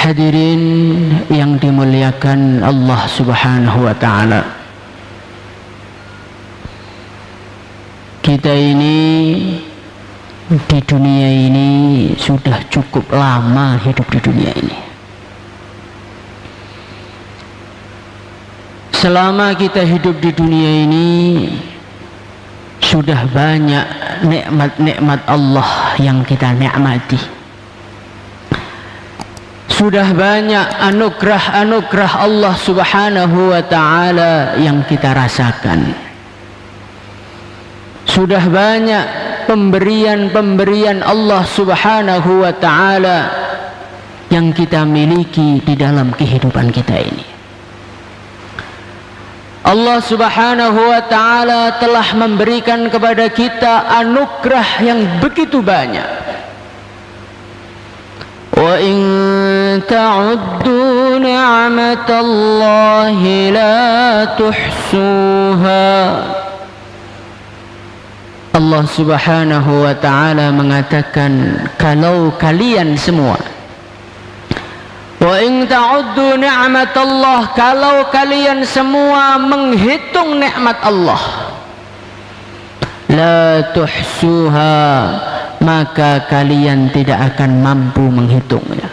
Hadirin yang dimuliakan Allah Subhanahu wa ta'ala, kita ini di dunia ini sudah cukup lama hidup di dunia ini. Selama kita hidup di dunia ini sudah banyak nikmat-nikmat Allah yang kita nikmati. Sudah banyak anugerah-anugerah Allah Subhanahu wa ta'ala yang kita rasakan. Sudah banyak pemberian-pemberian Allah Subhanahu wa ta'ala yang kita miliki di dalam kehidupan kita ini. Allah Subhanahu wa ta'ala telah memberikan kepada kita anugerah yang begitu banyak. Wa in ta'uddu ni'matallahi la tuhsuha. Allah Subhanahu wa ta'ala mengatakan, kalau kalian semua, wa in ta'uddu ni'matallah, kalau kalian semua menghitung nikmat Allah, la tuhsuha, maka kalian tidak akan mampu menghitungnya.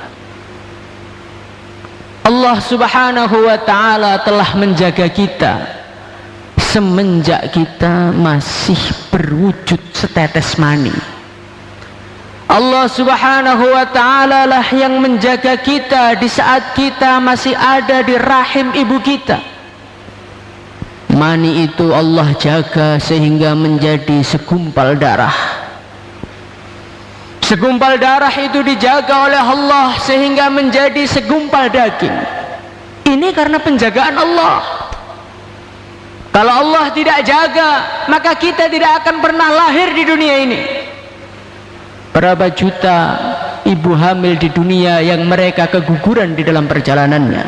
Allah Subhanahu wa ta'ala telah menjaga kita semenjak kita masih berwujud setetes mani. Allah Subhanahu wa ta'ala lah yang menjaga kita di saat kita masih ada di rahim ibu kita. Mani itu Allah jaga sehingga menjadi segumpal darah. Segumpal darah itu dijaga oleh Allah sehingga menjadi segumpal daging. Ini karena penjagaan Allah. Kalau Allah tidak jaga, maka kita tidak akan pernah lahir di dunia ini. Berapa juta ibu hamil di dunia yang mereka keguguran di dalam perjalanannya.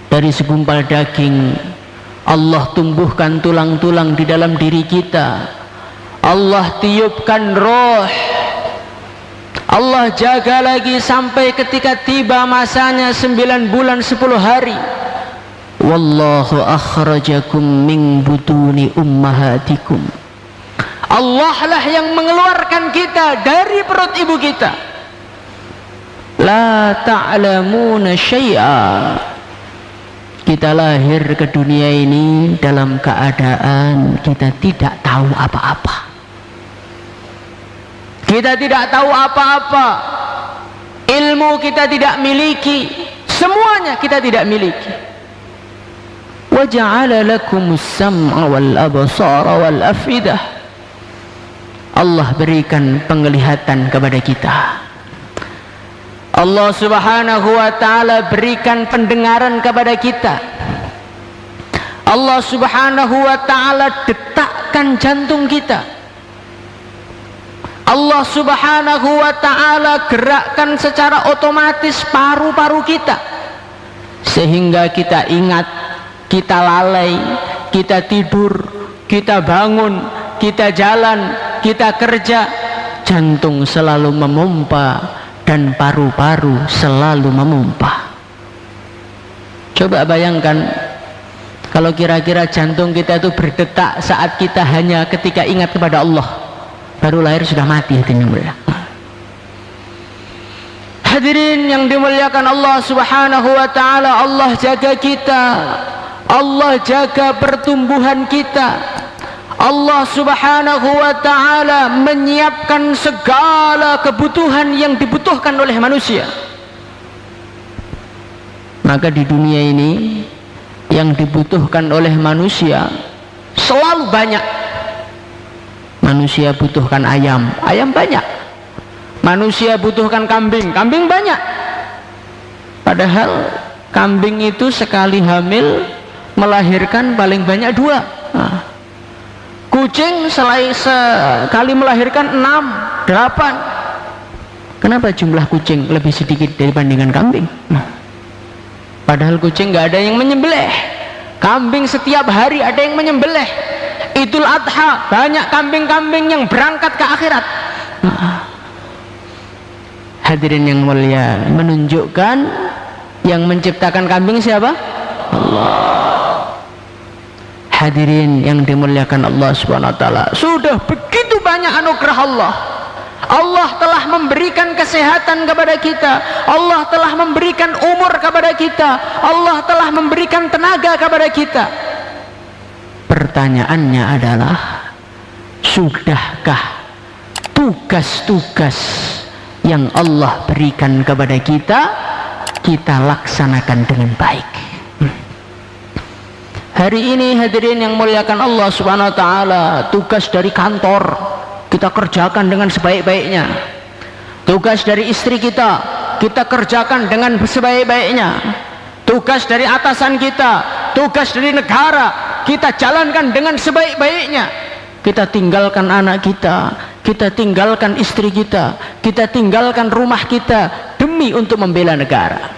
Dari segumpal daging Allah tumbuhkan tulang-tulang di dalam diri kita. Allah tiupkan roh. Allah jaga lagi sampai ketika tiba masanya 9 bulan 10 hari. Wallahu akhrajakum min butuni ummahatikum. Allah lah yang mengeluarkan kita dari perut ibu kita. La ta'lamuna syai'a. Kita lahir ke dunia ini dalam keadaan kita tidak tahu apa-apa. Kita tidak tahu apa-apa. Ilmu kita tidak miliki. Semuanya kita tidak miliki. Wa ja'ala lakumus sam'a wal absara wal afidah. Allah berikan penglihatan kepada kita. Allah Subhanahu wa ta'ala berikan pendengaran kepada kita. Allah Subhanahu wa ta'ala detakkan jantung kita. Allah Subhanahu wa ta'ala gerakkan secara otomatis paru-paru kita, sehingga kita ingat, kita lalai, kita tidur, kita bangun, kita jalan, kita kerja, jantung selalu memompa dan paru-paru selalu memompa. Coba bayangkan kalau kira-kira jantung kita itu berdetak saat kita hanya ketika ingat kepada Allah. Baru lahir sudah mati hatinya mulia. Hadirin yang dimuliakan Allah Subhanahu wa ta'ala, Allah jaga kita. Allah jaga pertumbuhan kita. Allah Subhanahu wa ta'ala menyiapkan segala kebutuhan yang dibutuhkan oleh manusia. Maka di dunia ini yang dibutuhkan oleh manusia selalu banyak. Manusia butuhkan ayam, ayam banyak. Manusia butuhkan kambing, kambing banyak. Padahal kambing itu sekali hamil melahirkan paling banyak 2. Kucing sekali melahirkan 6, 8. Kenapa jumlah kucing lebih sedikit dibandingkan kambing? Padahal kucing nggak ada yang menyembelih. Kambing setiap hari ada yang menyembelih. Idul Adha banyak kambing-kambing yang berangkat ke akhirat. Hadirin yang mulia, menunjukkan yang menciptakan kambing siapa? Allah. Hadirin yang dimuliakan Allah Subhanahu wa taala, sudah begitu banyak anugerah Allah. Allah telah memberikan kesehatan kepada kita, Allah telah memberikan umur kepada kita, Allah telah memberikan tenaga kepada kita. Pertanyaannya adalah, sudahkah tugas-tugas yang Allah berikan kepada kita laksanakan dengan baik? Hari ini hadirin yang muliakan Allah Subhanahu wa taala, tugas dari kantor kita kerjakan dengan sebaik-baiknya. Tugas dari istri kita kerjakan dengan sebaik-baiknya. Tugas dari atasan kita, tugas dari negara kita jalankan dengan sebaik-baiknya. Kita tinggalkan anak kita tinggalkan istri kita tinggalkan rumah kita demi untuk membela negara.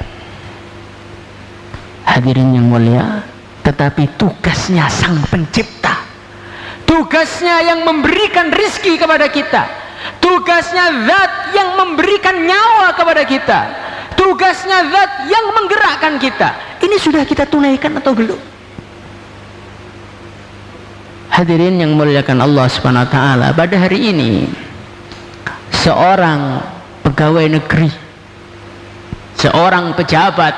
Hadirin yang mulia, tetapi tugasnya Sang Pencipta, tugasnya yang memberikan rizki kepada kita, tugasnya Zat yang memberikan nyawa kepada kita, tugasnya Zat yang menggerakkan kita. Ini sudah kita tunaikan atau belum? Hadirin yang muliakan Allah Subhanahu wa taala, pada hari ini seorang pegawai negeri, seorang pejabat,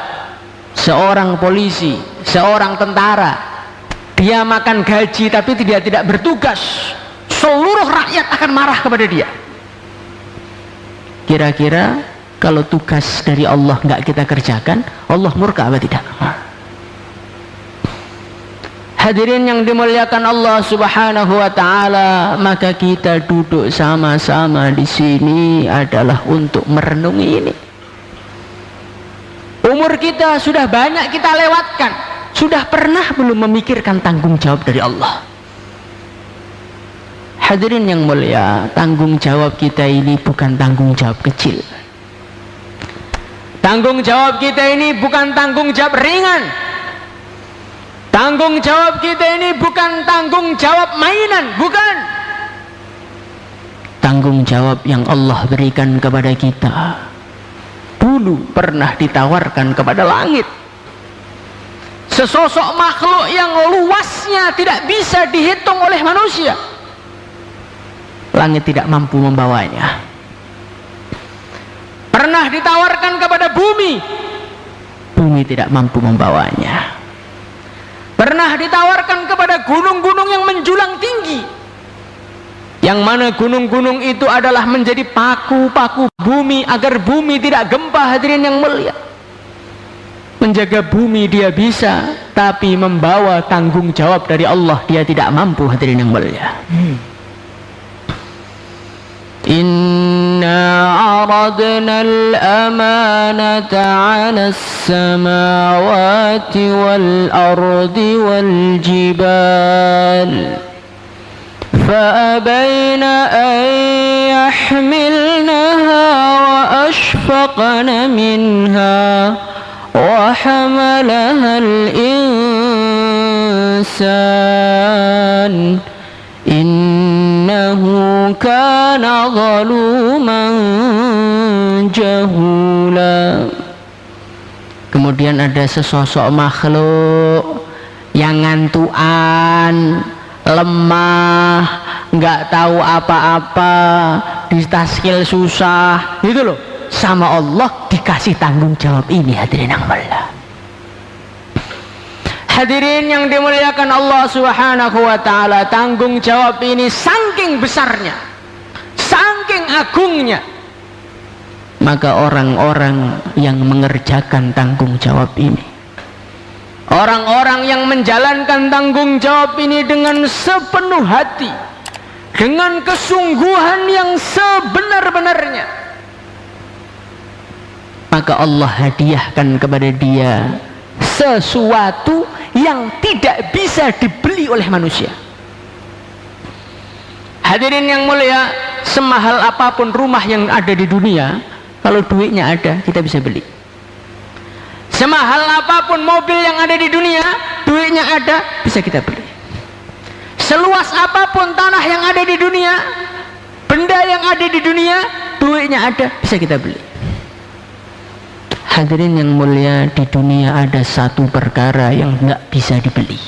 seorang polisi, seorang tentara, dia makan gaji tapi dia tidak bertugas, seluruh rakyat akan marah kepada dia. Kira-kira kalau tugas dari Allah nggak kita kerjakan, Allah murka apa tidak? Hadirin yang dimuliakan Allah Subhanahu wa taala, maka kita duduk sama-sama di sini adalah untuk merenungi ini. Umur kita sudah banyak kita lewatkan, sudah pernah belum memikirkan tanggung jawab dari Allah? Hadirin yang mulia, tanggung jawab kita ini bukan tanggung jawab kecil. Tanggung jawab kita ini bukan tanggung jawab ringan. Tanggung jawab kita ini bukan tanggung jawab mainan, bukan. Tanggung jawab yang Allah berikan kepada kita dulu pernah ditawarkan kepada langit. Sesosok makhluk yang luasnya tidak bisa dihitung oleh manusia. Langit tidak mampu membawanya. Pernah ditawarkan kepada bumi, bumi tidak mampu membawanya. Pernah ditawarkan kepada gunung-gunung yang menjulang tinggi, yang mana gunung-gunung itu adalah menjadi paku-paku bumi agar bumi tidak gempa. Hadirin yang mulia, menjaga bumi dia bisa, tapi membawa tanggung jawab dari Allah dia tidak mampu. Hadirin yang mulia, Inna aradna al-amanata 'ala as-samawati wal-ardi wal-jibal فأبين أن يحملنها وأشفقن منها وحملها الإنسان إنه كان ظلوما جهولا. Kemudian ada sesosok makhluk yang ngantuan, lemah, nggak tahu apa-apa, ditaskil susah, gitu loh. Sama Allah dikasih tanggung jawab ini. Hadirin yang mulia, hadirin yang dimuliakan Allah Subhanahu wa taala, tanggung jawab ini saking besarnya, saking agungnya, maka orang-orang yang mengerjakan tanggung jawab ini, orang-orang yang menjalankan tanggung jawab ini dengan sepenuh hati, dengan kesungguhan yang sebenar-benarnya, maka Allah hadiahkan kepada dia sesuatu yang tidak bisa dibeli oleh manusia. Hadirin yang mulia, semahal apapun rumah yang ada di dunia, kalau duitnya ada kita bisa beli. Semahal apapun mobil yang ada di dunia, duitnya ada, bisa kita beli. Seluas apapun tanah yang ada di dunia, benda yang ada di dunia, duitnya ada, bisa kita beli. Hadirin yang mulia, di dunia ada satu perkara yang nggak bisa dibeli.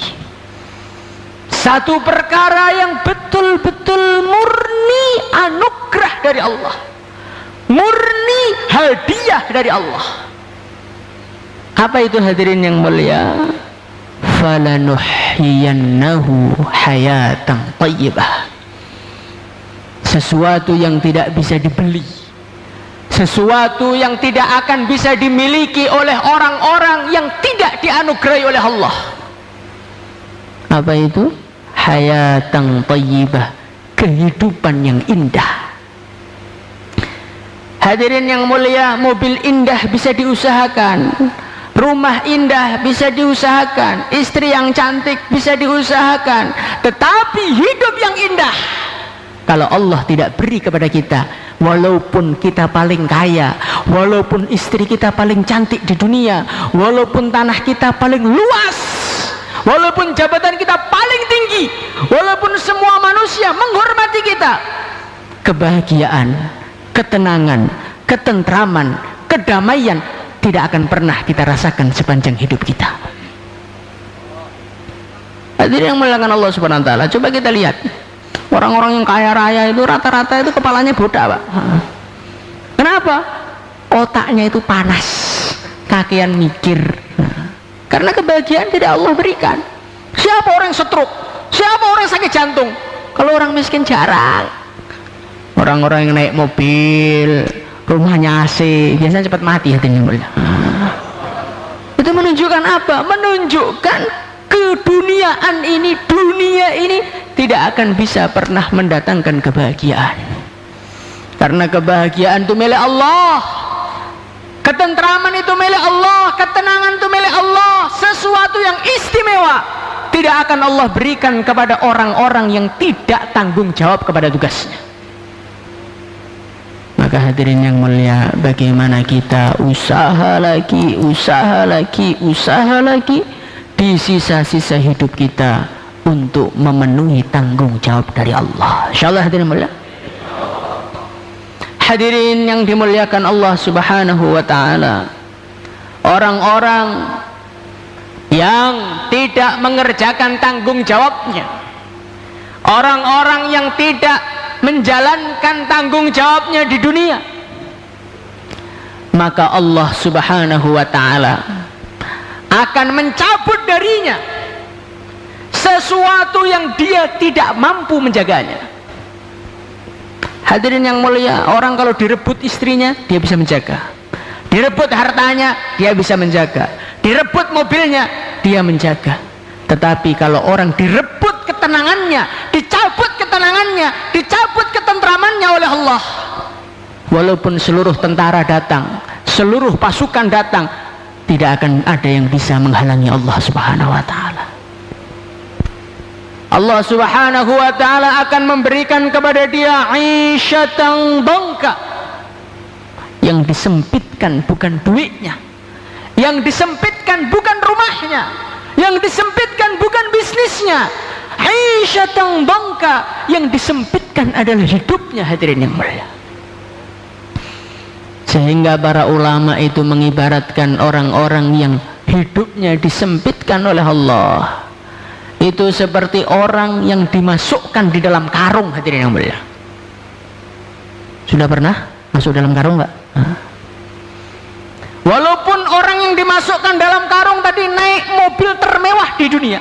Satu perkara yang betul-betul murni anugerah dari Allah, murni hadiah dari Allah. Apa itu hadirin yang mulia? Falanuhyiyannahu hayatan thayyibah. Sesuatu yang tidak bisa dibeli, sesuatu yang tidak akan bisa dimiliki oleh orang-orang yang tidak dianugerahi oleh Allah. Apa itu? Hayatan thayyibah, kehidupan yang indah. Hadirin yang mulia, mobil indah bisa diusahakan, rumah indah bisa diusahakan, istri yang cantik bisa diusahakan, tetapi hidup yang indah kalau Allah tidak beri kepada kita, walaupun kita paling kaya, walaupun istri kita paling cantik di dunia, walaupun tanah kita paling luas, walaupun jabatan kita paling tinggi, walaupun semua manusia menghormati kita, kebahagiaan, ketenangan, ketentraman, kedamaian tidak akan pernah kita rasakan sepanjang hidup kita. Hadirin yang muliakan Allah Subhanahu wa taala, coba kita lihat orang-orang yang kaya raya itu rata-rata itu kepalanya bodak, Pak. Kenapa? Otaknya itu panas, kakian mikir. Karena kebahagiaan tidak Allah berikan. Siapa orang stroke? Siapa orang sakit jantung? Kalau orang miskin jarang. Orang-orang yang naik mobil, rumahnya AC, biasanya cepat mati hatinya. Itu menunjukkan apa? Menunjukkan keduniaan ini, dunia ini tidak akan bisa pernah mendatangkan kebahagiaan. Karena kebahagiaan itu milik Allah, ketentraman itu milik Allah, ketenangan itu milik Allah. Sesuatu yang istimewa tidak akan Allah berikan kepada orang-orang yang tidak tanggung jawab kepada tugasnya. Maka hadirin yang mulia, bagaimana kita usaha lagi, usaha lagi, usaha lagi di sisa-sisa hidup kita untuk memenuhi tanggung jawab dari Allah. Insyaallah hadirin mulia. Hadirin yang dimuliakan Allah Subhanahu wa taala, orang-orang yang tidak mengerjakan tanggung jawabnya, orang-orang yang tidak menjalankan tanggung jawabnya di dunia, maka Allah Subhanahu wa taala akan mencabut darinya sesuatu yang dia tidak mampu menjaganya. Hadirin yang mulia, orang kalau direbut istrinya dia bisa menjaga, direbut hartanya dia bisa menjaga, direbut mobilnya dia menjaga. Tetapi kalau orang direbut ketenangannya, dicabut ketenangannya, dicabut ketentramannya oleh Allah, walaupun seluruh tentara datang, seluruh pasukan datang, tidak akan ada yang bisa menghalangi Allah Subhanahu wa taala. Allah Subhanahu wa taala akan memberikan kepada dia aisyatan dongka. Yang disempitkan bukan duitnya, yang disempitkan bukan rumahnya, yang disempitkan bukan bisnisnya. Aisyatan dongka, yang disempitkan adalah hidupnya, hadirin yang mulia. Sehingga para ulama itu mengibaratkan orang-orang yang hidupnya disempitkan oleh Allah itu seperti orang yang dimasukkan di dalam karung, hadirin yang mulia. Sudah pernah masuk dalam karung enggak? Walaupun orang yang dimasukkan dalam karung tadi naik mobil termewah di dunia,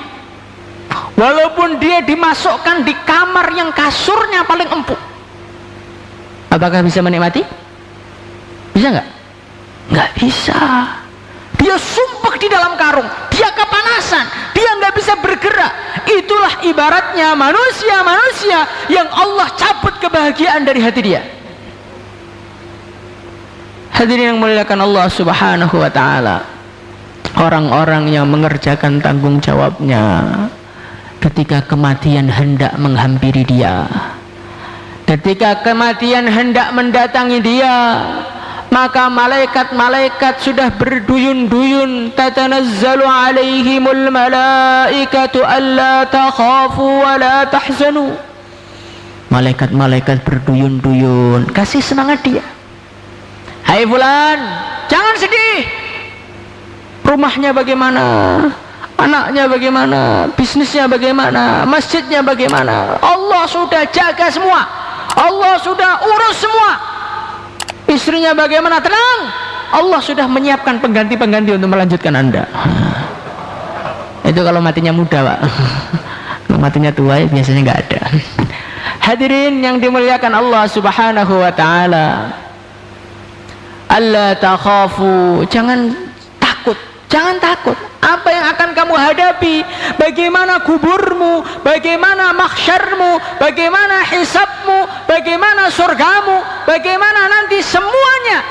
walaupun dia dimasukkan di kamar yang kasurnya paling empuk, apakah bisa menikmati? Bisa nggak? Nggak bisa. Dia sumpek di dalam karung, dia kepanasan, dia nggak bisa bergerak. Itulah ibaratnya manusia-manusia yang Allah cabut kebahagiaan dari hati dia. Hadirin yang muliakan Allah Subhanahu wa taala, orang-orang yang mengerjakan tanggung jawabnya ketika kematian hendak menghampiri dia, ketika kematian hendak mendatangi dia, maka malaikat-malaikat sudah berduyun-duyun, tatanazzalu alaihimul malaikatu alla takhafu wa la tahzanu. Malaikat-malaikat berduyun-duyun kasih semangat dia. Hai fulan, jangan sedih. Rumahnya bagaimana, anaknya bagaimana, bisnisnya bagaimana, masjidnya bagaimana, Allah sudah jaga semua, Allah sudah urus semua. Istrinya bagaimana, tenang, Allah sudah menyiapkan pengganti-pengganti untuk melanjutkan Anda. Itu kalau matinya muda, Pak. Kalau matinya tua ya biasanya nggak ada. Hadirin yang dimuliakan Allah Subhanahu wa taala, alla takhafu, jangan takut. Apa yang akan kamu hadapi, bagaimana kuburmu, bagaimana mahsyarmu, bagaimana hisabmu, bagaimana surgamu, bagaimana nanti, semuanya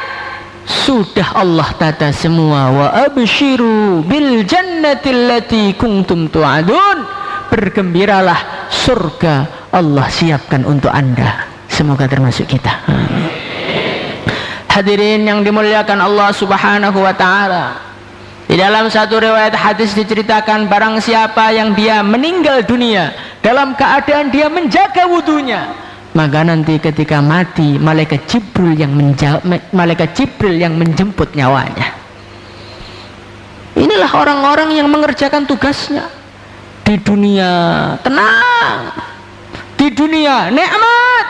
sudah Allah tata semua. Wa abshiru bil jannati allati kuntum tu'adun, bergembiralah, surga Allah siapkan untuk Anda. Semoga termasuk kita. Hadirin yang dimuliakan Allah Subhanahu wa taala, di dalam satu riwayat hadis diceritakan, barang siapa yang dia meninggal dunia dalam keadaan dia menjaga wudunya, maka nanti ketika mati malaikat Jibril yang menjemput nyawanya. Inilah orang-orang yang mengerjakan tugasnya di dunia, tenang, di dunia nikmat,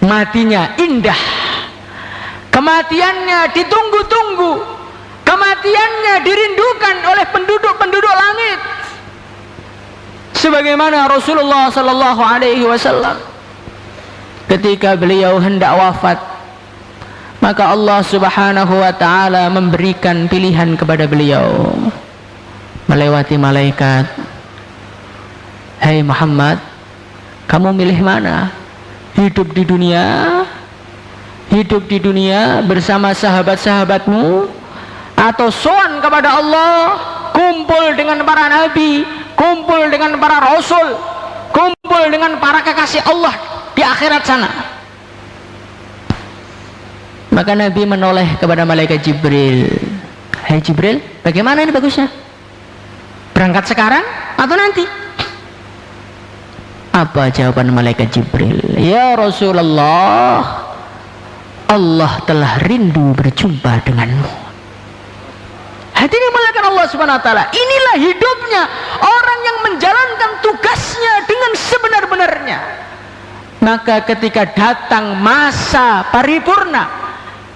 matinya indah, kematiannya ditunggu-tunggu, kematiannya dirindukan oleh penduduk-penduduk langit. Sebagaimana Rasulullah sallallahu alaihi wasallam ketika beliau hendak wafat, maka Allah Subhanahu wa taala memberikan pilihan kepada beliau melewati malaikat. Hai Muhammad, kamu milih mana? Hidup di dunia bersama sahabat-sahabatmu, atau sowan kepada Allah, kumpul dengan para nabi, kumpul dengan para rasul, kumpul dengan para kekasih Allah di akhirat sana? Maka Nabi menoleh kepada malaikat Jibril. Hai Jibril, bagaimana ini bagusnya? Berangkat sekarang atau nanti? Apa jawaban malaikat Jibril? Ya Rasulullah, Allah telah rindu berjumpa denganmu. Hadirin mulakan Allah Subhanahu wa taala, inilah hidupnya orang yang menjalankan tugasnya dengan sebenar-benarnya. Maka ketika datang masa paripurna,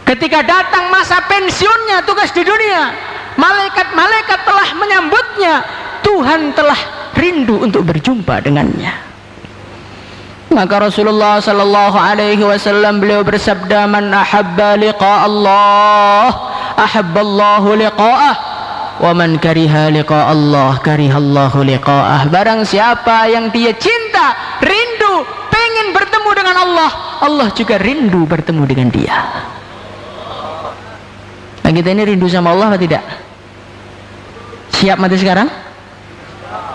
ketika datang masa pensiunnya tugas di dunia, malaikat-malaikat telah menyambutnya, Tuhan telah rindu untuk berjumpa dengannya. Maka Rasulullah sallallahu alaihi wasallam beliau bersabda, man ahabba liqa Allah ahabballahu liqa'ah, wa man kariha liqa Allah karihallahu liqa'ah. Barang siapa yang dia cinta, rindu, pengen bertemu dengan Allah, Allah juga rindu bertemu dengan dia. Nah, kita ini rindu sama Allah atau tidak? Siap mati sekarang?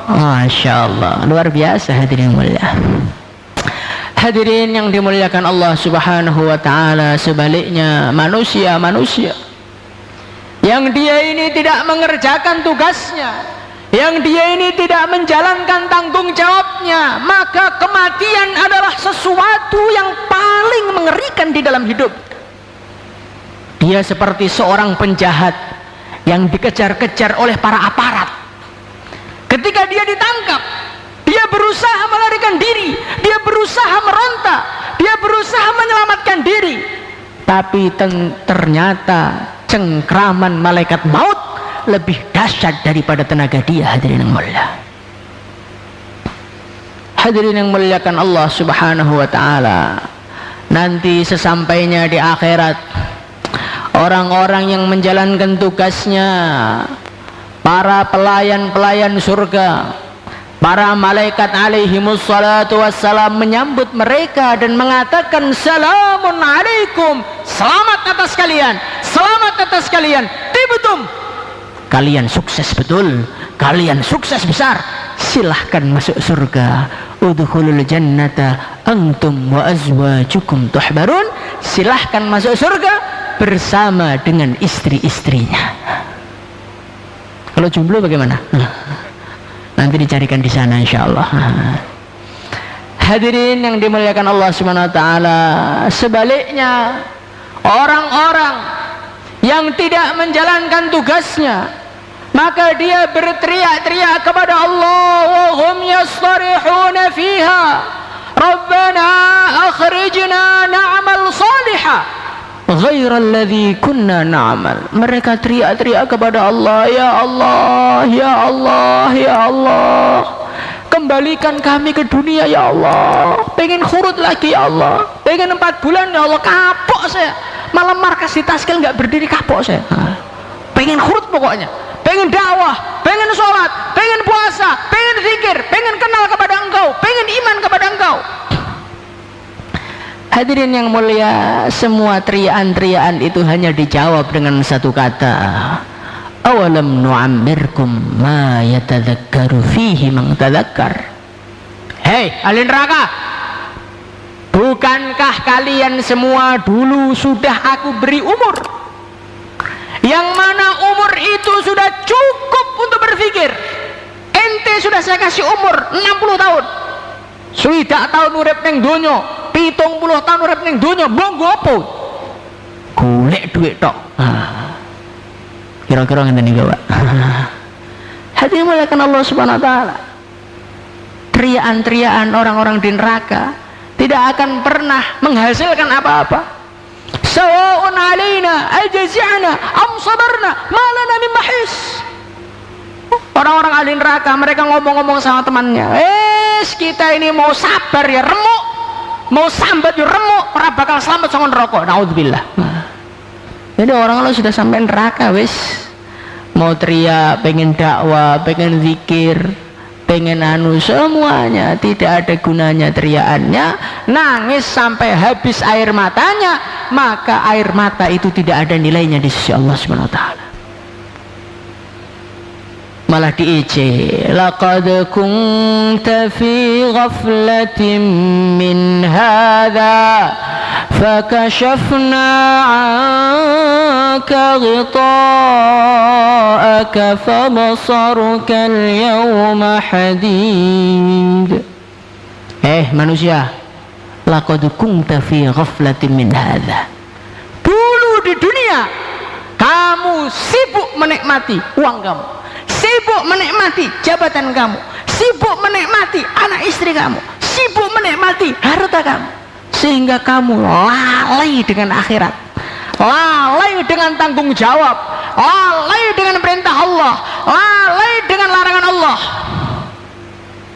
Masya Allah, luar biasa. Hadirin mulia, hadirin yang dimuliakan Allah Subhanahu wa ta'ala, sebaliknya manusia yang dia ini tidak mengerjakan tugasnya, yang dia ini tidak menjalankan tanggung jawabnya, maka kematian adalah sesuatu yang paling mengerikan di dalam hidup. Dia seperti seorang penjahat yang dikejar-kejar oleh para aparat. Ketika dia ditangkap, dia berusaha melarikan diri, dia berusaha meronta, dia berusaha menyelamatkan diri, tapi ternyata cengkraman malaikat maut lebih dahsyat daripada tenaga dia. Hadirin yang mulia, hadirin yang muliakan Allah Subhanahu wa ta'ala, nanti sesampainya di akhirat, orang-orang yang menjalankan tugasnya, para pelayan-pelayan surga, para malaikat alaihimus salatu wassalam menyambut mereka dan mengatakan, salamun alaikum, selamat atas kalian, selamat atas kalian, tibtum, kalian sukses betul, kalian sukses besar, silahkan masuk surga. Udkhulul jannata antum wa azwajukum tuhbarun, silahkan masuk surga bersama dengan istri-istrinya. Kalau jomblo bagaimana? Nanti dicarikan di sana insyaallah. Hadirin yang dimuliakan Allah Subhanahu wa taala, sebaliknya orang-orang yang tidak menjalankan tugasnya, maka dia berteriak-teriak kepada Allah, wa hum yastarihuna fiha rabbana akhrijna na'mal salihah ghairal ladzi kunna na'mal. Mereka teriak-teriak kepada Allah, ya Allah, ya Allah, ya Allah, kembalikan kami ke dunia ya Allah, pengen khurut lagi ya Allah, pengen 4 bulan ya Allah, kapok saya, malam markas di Taskil nggak berdiri, kapok saya, pengen khurut pokoknya, pengen dakwah, pengen sholat, pengen puasa, pengen zikir, pengen kenal kepada engkau, pengen iman kepada engkau. Hadirin yang mulia, semua teriakan-teriakan itu hanya dijawab dengan satu kata, awalam nu'ammirkum ma yatadzakkaru fihi man tadzakkar. Hei ahli neraka, bukankah kalian semua dulu sudah aku beri umur, yang mana umur itu sudah cukup untuk berpikir? Ente sudah saya kasih umur 60 tahun, swidak tahun urip ning donya, 70 tahun urip ning donya, monggo apa? Golek duit tok. Kira-kira ngene niku, Pak. Hati muliakan Allah Subhanahu wa taala. Teriakan-teriakan orang-orang di neraka tidak akan pernah menghasilkan apa-apa. Sawa'un 'alaina ajza'na am sabarna ma lana min mahis. Orang-orang ahli neraka mereka ngomong-ngomong sama temannya, kita ini mau sabar ya remuk, mau sambat ya remuk, ora bakal selamat sama neraka. Naudzubillah. Jadi orang kalau sudah sampai neraka wis, mau teriak, pengen dakwah, pengen zikir, pengen anu, semuanya tidak ada gunanya teriakannya. Nangis sampai habis air matanya, maka air mata itu tidak ada nilainya di sisi Allah Subhanahu wa taala. Malah diejek, laqad kunta fi ghaflatin min hadza fakashafna 'anka ghita'aka fabasaruka al-yawma hadid. Manusia, laqad kunta fi ghaflatin min hadza. Dulu di dunia kamu sibuk menikmati uang kamu, sibuk menikmati jabatan kamu, sibuk menikmati anak istri kamu, sibuk menikmati harta kamu, sehingga kamu lalai dengan akhirat, lalai dengan tanggung jawab, lalai dengan perintah Allah, lalai dengan larangan Allah.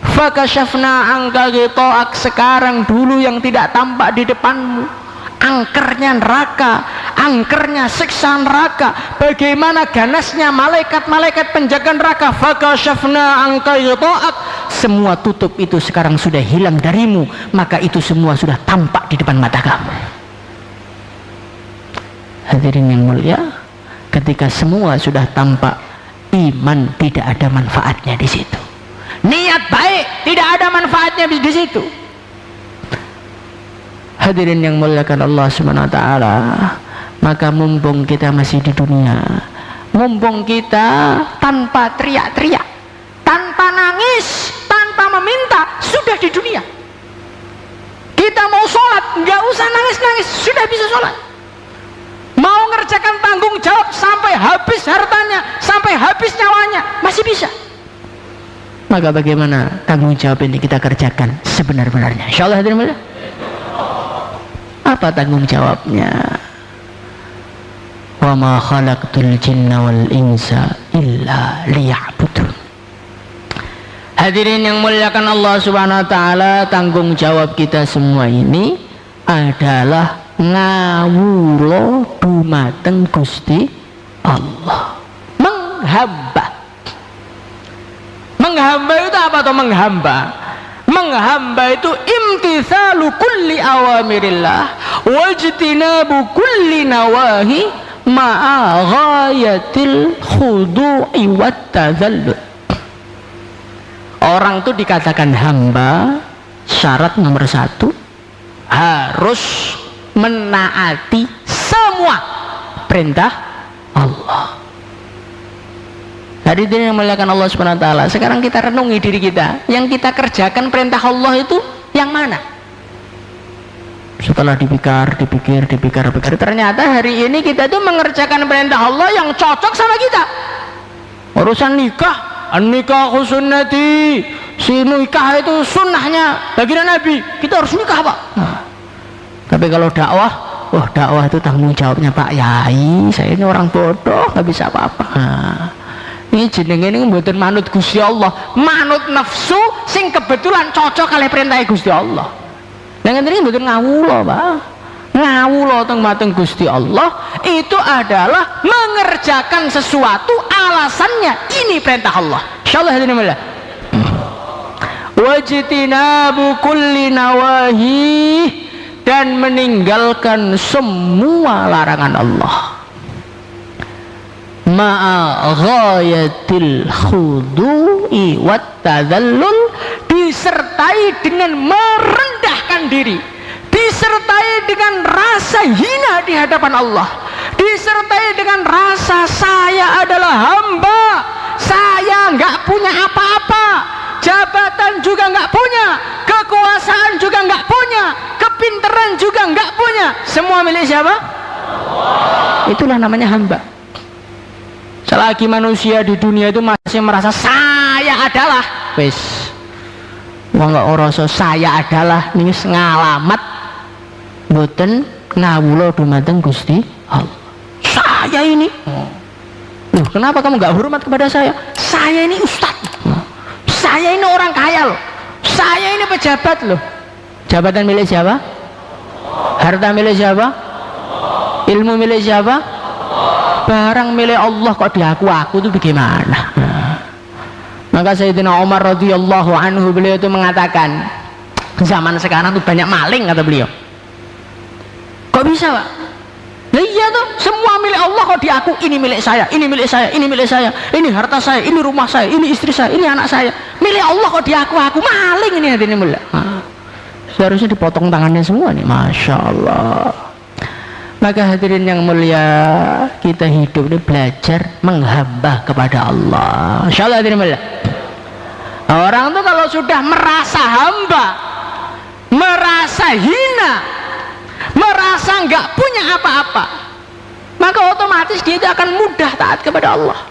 Fakashafna angka ghita'ak, sekarang dulu yang tidak tampak di depanmu, angkernya neraka, angkernya siksa neraka, bagaimana ganasnya malaikat-malaikat penjaga neraka. Fakashafna angka ghita'ak, semua tutup itu sekarang sudah hilang darimu, maka itu semua sudah tampak di depan mata kamu. Hadirin yang mulia, ketika semua sudah tampak, iman tidak ada manfaatnya di situ, niat baik tidak ada manfaatnya di situ. Hadirin yang muliakan Allah Subhanahu wa taala, maka mumpung kita masih di dunia, mumpung kita tanpa teriak-teriak, tanpa nangis, tanpa meminta, sudah di dunia. Kita mau sholat, nggak usah nangis-nangis, sudah bisa sholat. Mau ngerjakan tanggung jawab sampai habis hartanya, sampai habis nyawanya, masih bisa. Maka bagaimana tanggung jawab ini kita kerjakan sebenar-benarnya? Insyaallah hadirin mulia. Apa tanggung jawabnya? Wa ma khalaqtul jinna wal insa illa liya'budun. Hadirin yang muliakan Allah Subhanahu wa taala, tanggung jawab kita semua ini adalah ngawula dumateng Gusti Allah. Menghamba. Menghamba itu apa tuh menghamba? Menghamba itu imtithalu kulli awamirillah wajtinabu kulli nawahi ma'a ghayatil khudu'i wat tadzallul. Orang itu dikatakan hamba, syarat nomor 1 harus menaati semua perintah Allah. Hadirin yang muliakan Allah Subhanahu wa taala, sekarang kita renungi diri kita, yang kita kerjakan perintah Allah itu yang mana? Setelah dipikir, ternyata hari ini kita tuh mengerjakan perintah Allah yang cocok sama kita. Urusan nikah sunnati, si nikah itu sunnahnya baginda Nabi, kita harus nikah Pak. Tapi kalau dakwah itu tanggung jawabnya Pak Yai, saya ini orang bodoh, nggak bisa apa-apa. Ini jenenge ini mboten manut Gusti Allah, manut nafsu sing kebetulan cocok kali perintah Gusti Allah. Nah ngene mboten ngawula, Pak. Ngawula teng mateng Gusti Allah itu adalah mengerjakan sesuatu alasannya ini perintah Allah. Insyaallah hadirin billah. Wajtinabu kulli nawahi, dan meninggalkan semua larangan Allah. Ma'a ghayatil khudu'i wat tadallul, disertai dengan merendahkan diri, disertai dengan rasa hina di hadapan Allah, disertai dengan rasa saya adalah hamba, saya nggak punya apa-apa, jabatan juga nggak punya, kekuasaan juga nggak punya, kepintaran juga nggak punya, semua milik siapa? Allah. Itulah namanya hamba. Selagi manusia di dunia itu masih merasa saya adalah, wis wong nggak ngerasa saya adalah nih ngalamat boten ngawula dumateng Gusti Allah. Saya ini, loh kenapa kamu nggak hormat kepada saya? Saya ini ustadz, saya ini orang kaya loh, saya ini pejabat loh. Jabatan milik siapa? Harta milik siapa? Ilmu milik siapa? Barang milik Allah kok diaku-aku itu bagaimana? Maka Sayyidina Umar radhiyallahu anhu, beliau itu mengatakan, zaman sekarang tuh banyak maling, kata beliau. Kok bisa Pak? Nah iya tuh, semua milik Allah kok diaku, ini milik saya, ini milik saya, ini milik saya, ini harta saya, ini rumah saya, ini istri saya, ini anak saya. Milik Allah kok diaku-aku, maling ini hadirin mulya. Seharusnya dipotong tangannya semua nih, Masya Allah. Maka hadirin yang mulia, kita hidup ini belajar menghamba kepada Allah. Insyaallah hadirin mulia. Orang tuh kalau sudah merasa hamba, merasa hina, merasa nggak punya apa-apa, maka otomatis dia itu akan mudah taat kepada Allah.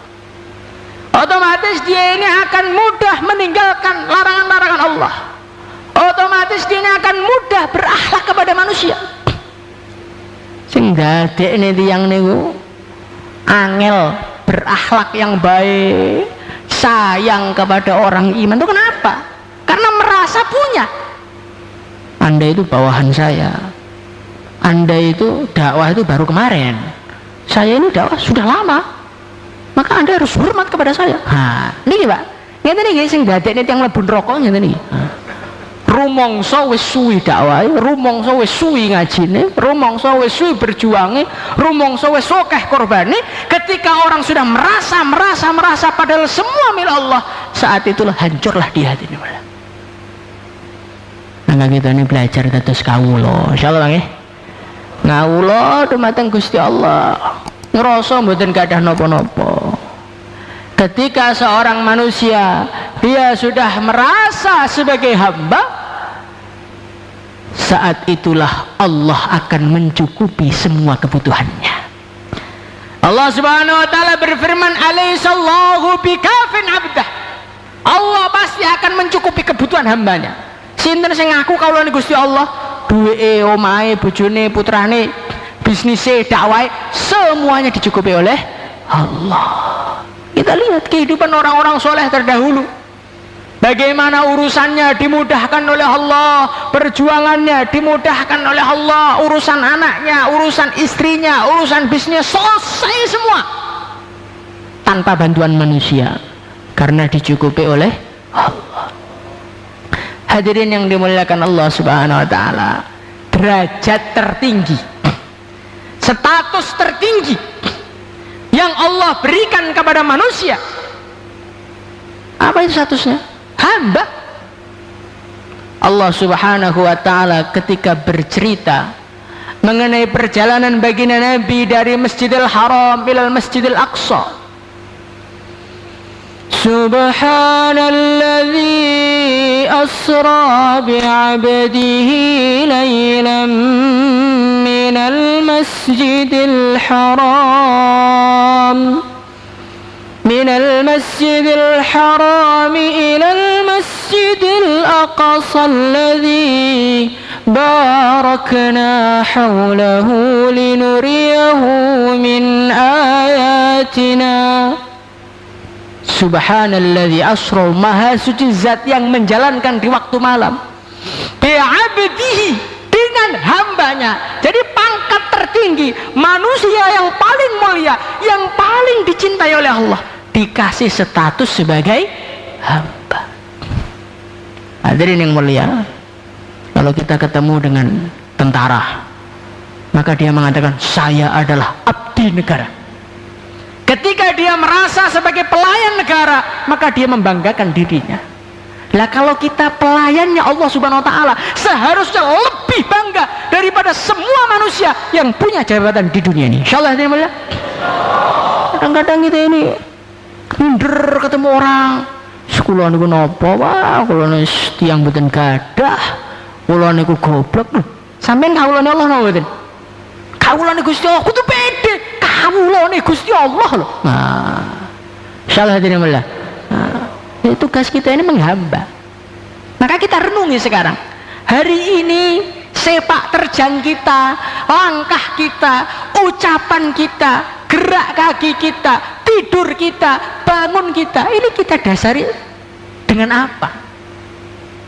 Otomatis dia ini akan mudah meninggalkan larangan-larangan Allah. Otomatis dia ini akan mudah berakhlak kepada manusia. Sing dadekne tiyang niku angel berakhlak yang baik, sayang kepada orang iman itu kenapa? Karena merasa punya. Anda itu bawahan saya, Anda itu dakwah itu baru kemarin, saya ini dakwah sudah lama, maka Anda harus hormat kepada saya. Niki Pak, ngeten niki sing dadekne tiyang mlebu neraka ngeten niki. Rumangsa wis suwi dakwah, rumangsa wis suwi ngajine, rumangsa wis suwi berjuange, rumangsa wis akeh korbane. Ketika orang sudah merasa padahal semua milik Allah, saat itulah hancurlah di hatinya. Maka kita ini belajar dados kawula, insyaallah nggih. Ngawula dumateng Gusti Allah, ngrasa mboten gadah napa-napa. Ketika seorang manusia dia sudah merasa sebagai hamba, saat itulah Allah akan mencukupi semua kebutuhannya. Allah Subhanahu wa taala berfirman, "Alaihissallahu bikafin 'abdah." Allah pasti akan mencukupi kebutuhan hambanya. Sinten sing ngaku kawulane Gusti Allah, duweke, omahe, bojone, putrane, bisnise, dakwahe, semuanya dicukupi oleh Allah. Kita lihat kehidupan orang-orang soleh terdahulu, bagaimana urusannya dimudahkan oleh Allah, perjuangannya dimudahkan oleh Allah, urusan anaknya, urusan istrinya, urusan bisnis selesai semua tanpa bantuan manusia karena dicukupi oleh Allah. Hadirin yang dimuliakan Allah Subhanahu wa taala, derajat tertinggi, status tertinggi yang Allah berikan kepada manusia, apa itu statusnya? Hamba. Allah Subhanahu wa taala ketika bercerita mengenai perjalanan baginda Nabi dari Masjidil Haram ilal Masjidil Aqsa, Subhanalladzi asra bi'abdihi laylan minal masjidil haram ilal masjidil aqsa alladzi barakna hawlahu linuriyahu min ayatina. Subhanalladzi asra, maha suci zat yang menjalankan di waktu malam, bi'abdihi, dengan hambanya. Jadi pangkat tertinggi, manusia yang paling mulia, yang paling dicintai oleh Allah, dikasih status sebagai hamba. Hadirin yang mulia, kalau kita ketemu dengan tentara, maka dia mengatakan saya adalah abdi negara. Ketika dia merasa sebagai pelayan negara, maka dia membanggakan dirinya. Lah kalau kita pelayannya Allah Subhanahu wa taala, seharusnya lebih bangga daripada semua manusia yang punya jabatan di dunia ini. Insyaallah ya. Kadang-kadang kita ini minder ketemu orang, sekolah niku napa wae, kula wis tiyang mboten gadah, kula niku goblok. Sampeyan kawulane Allah napa mboten? Kawulane Gusti Allah kudu pede, kawulane Gusti Allah loh. Nah, insyaallah hadirin Allah. Tugas kita ini menghamba. Maka kita renungi sekarang, hari ini sepak terjang kita, langkah kita, ucapan kita, gerak kaki kita, tidur kita, bangun kita, ini kita dasari dengan apa?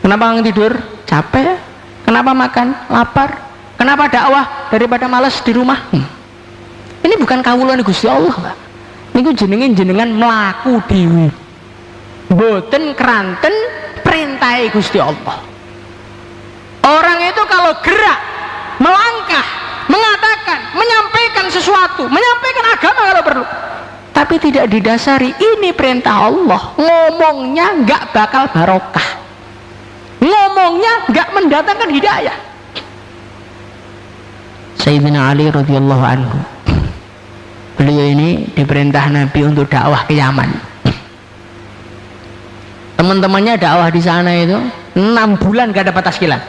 Kenapa orang tidur? Capek. Kenapa makan? Lapar. Kenapa dakwah daripada malas di rumah? Ini bukan kawulan Gusti Allah, Pak. Ini jenengan melaku dewi, boten keranten perintah Gusti Allah. Orang itu kalau gerak, melangkah, mengatakan, menyampaikan sesuatu, menyampaikan agama kalau perlu, tapi tidak didasari ini perintah Allah, ngomongnya nggak bakal barokah, ngomongnya nggak mendatangkan hidayah. Sayyidina Ali radhiyallahu anhu, beliau ini diperintah Nabi untuk dakwah ke Yaman. Teman-temannya dakwah di sana itu 6 bulan gak dapat taskilan.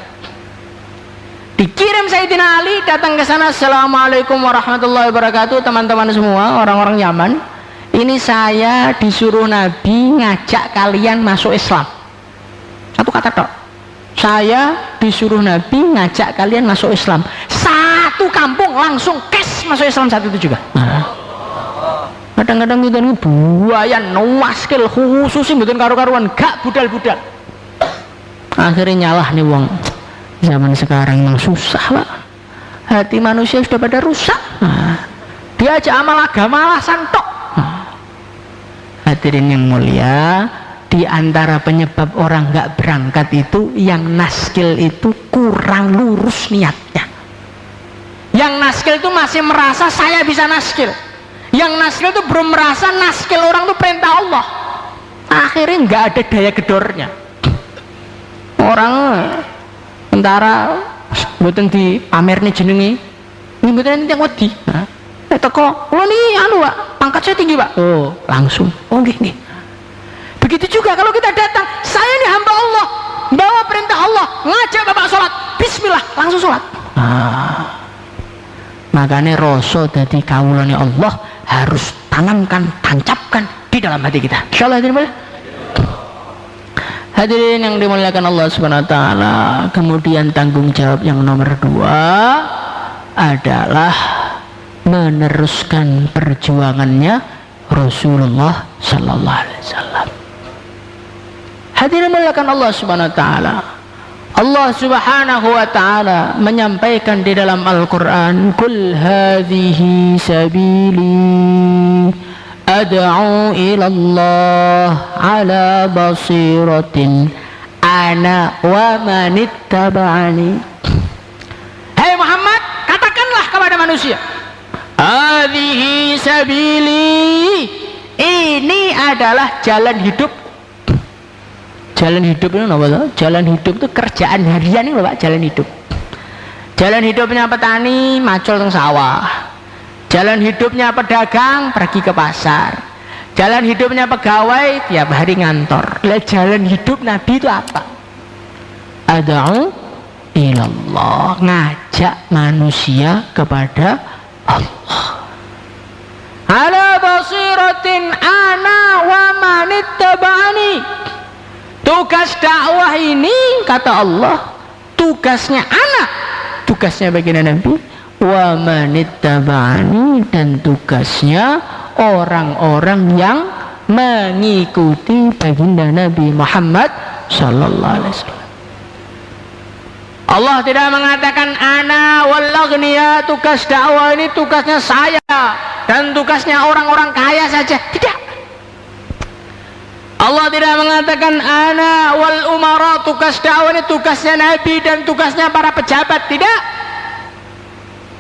Dikirim Sayyidina Ali datang ke sana, assalamualaikum warahmatullahi wabarakatuh, teman-teman semua orang-orang Yaman, ini saya disuruh Nabi ngajak kalian masuk Islam. Satu kata tok, saya disuruh Nabi ngajak kalian masuk Islam. Satu kampung langsung kes masuk Islam saat itu juga. Kadang-kadang kita ini buayan, waskil, khususin bukan karu-karuan, gak budal-budal. Akhirnya nyalah nih wong. Zaman sekarang memang susah, Pak. Hati manusia sudah pada rusak. Diajak amal agama alasan tok. Hadirin yang mulia, di antara penyebab orang gak berangkat itu, yang naskil itu kurang lurus niatnya. Yang naskil itu masih merasa saya bisa naskil. Yang naskil itu belum merasa naskil orang itu perintah Allah. Akhirnya nggak ada daya gedornya. Orang tentara mboten di pamernya jenenge, ini mboten yang wedi. Teko, lo nih anu Pak, pangkat saya tinggi Pak. Oh langsung, oh gini. Begitu juga kalau kita datang, saya ini hamba Allah, bawa perintah Allah, ngajak Bapak sholat, Bismillah, langsung sholat. Makanya rasa dari kawulane Allah harus tanamkan, tancapkan di dalam hati kita. Insyaallah hadirin. Hadirin yang dimuliakan Allah Subhanahu wa taala, kemudian tanggung jawab yang nomor 2 adalah meneruskan perjuangannya Rasulullah sallallahu alaihi wasallam. Hadirin dimuliakan Allah Subhanahu wa taala. Allah Subhanahu wa ta'ala menyampaikan di dalam Al-Quran, Kul hadhihi sabili ad'u ilallah ala basiratin ana wa manittaba'ani. Hai Muhammad, katakanlah kepada manusia, hadhihi sabili, ini adalah jalan hidup. Jalan hidup itu apa? Jalan hidup itu kerjaan harian ini Pak, jalan hidup. Jalan hidupnya petani macul teng sawah. Jalan hidupnya pedagang pergi ke pasar. Jalan hidupnya pegawai tiap hari ngantor. Lah jalan hidup Nabi itu apa? Ad'u ilallah, ngajak manusia kepada Allah. Ala basiratin ana wa manittaba'ani. Tugas dakwah ini kata Allah, tugasnya anak, tugasnya baginda Nabi, wa manittaba'ani, dan tugasnya orang-orang yang mengikuti baginda Nabi Muhammad sallallahu alaihi wasallam. Allah tidak mengatakan ana wal aghniya, tugas dakwah ini tugasnya saya dan tugasnya orang-orang kaya saja. Tidak. Allah tidak mengatakan ana wal umara, tugas dakwah ini tugasnya Nabi dan tugasnya para pejabat. Tidak.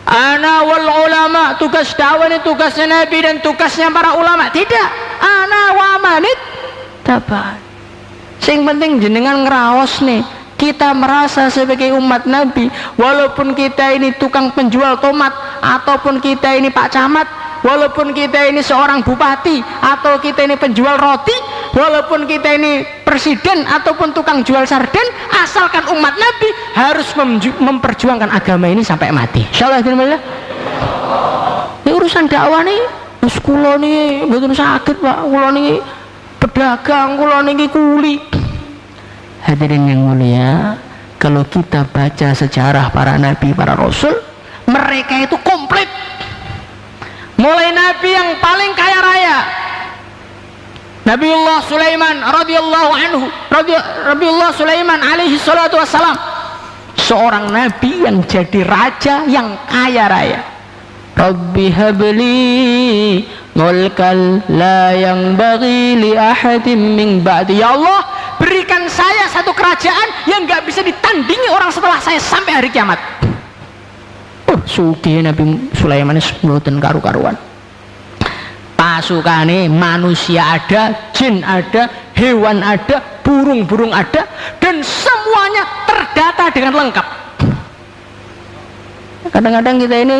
Ana wal ulama, tugas dakwah ini tugasnya Nabi dan tugasnya para ulama. Tidak. Ana wa manit taban. Sing penting jenengan ngeraos nih, kita merasa sebagai umat Nabi, walaupun kita ini tukang penjual tomat, ataupun kita ini Pak Camat, walaupun kita ini seorang bupati, atau kita ini penjual roti, walaupun kita ini presiden ataupun tukang jual sarden, asalkan umat Nabi harus memperjuangkan agama ini sampai mati. Insyaallah. Ini urusan dakwah nih, kula nih mboten sakit Pak, kula nih pedagang, kula nih kuli. Hadirin yang mulia, kalau kita baca sejarah para nabi, para rasul, mereka itu komplit. Mulai nabi yang paling kaya raya, Nabiullah Sulaiman radhiyallahu anhu, Nabiullah Sulaiman alaihi salatu wassalam, seorang nabi yang jadi raja yang kaya raya. Rabbi habli mulkal la yanbaghi li ahadin min ba'di. Ya Allah, berikan saya satu kerajaan yang gak bisa ditandingi orang setelah saya sampai hari kiamat. Sugih Nabi Sulaiman mboten karu-karuan. Pasukane manusia ada, jin ada, hewan ada, burung-burung ada, dan semuanya terdata dengan lengkap. Kadang-kadang kita ini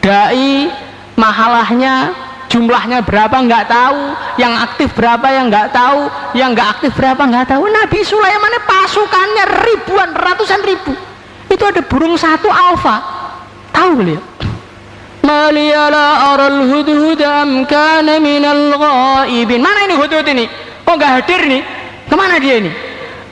dai, mahalahnya jumlahnya berapa nggak tahu, yang aktif berapa yang nggak tahu, yang nggak aktif berapa nggak tahu. Nabi Sulaiman pasukannya ribuan, ratusan ribu. Itu ada burung satu alfa, tahu beliau. Maliyala aral hudhud am kana minal ghaibin. Mana ini hudhud ini? Kok nggak hadir nih? Kemana dia ini?